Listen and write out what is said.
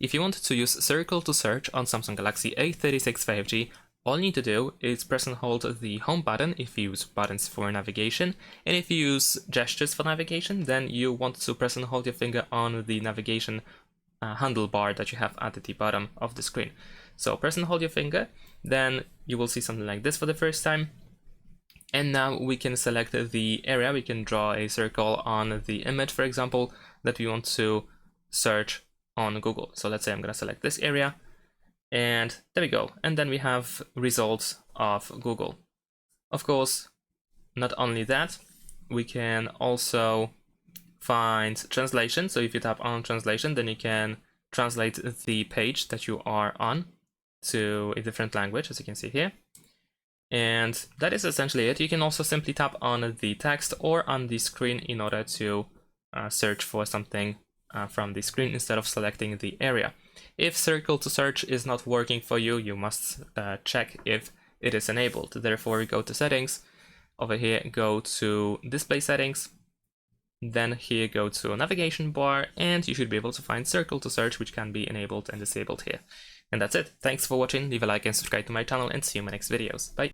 If you want to use circle to search on Samsung Galaxy A36 5G, all you need to do is press and hold the home button if you use buttons for navigation, and if you use gestures for navigation, then you want to press and hold your finger on the navigation handlebar that you have at the bottom of the screen. So press and hold your finger, then you will see something like this for the first time. And now we can select the area. We can draw a circle on the image, for example, that we want to search on Google. So let's say I'm going to select this area, and there we go. And then we have results of Google. Of course, not only that, we can also find translation. So if you tap on translation, then you can translate the page that you are on to a different language, as you can see here. And that is essentially it. You can also simply tap on the text or on the screen in order to search for something from the screen instead of selecting the area. If circle to search is not working for you, you must check if it is enabled. Therefore, go to settings. Over here, go to display settings. Then here, go to navigation bar, and you should be able to find circle to search, which can be enabled and disabled here. And that's it. Thanks for watching. Leave a like and subscribe to my channel, and see you in my next videos. Bye.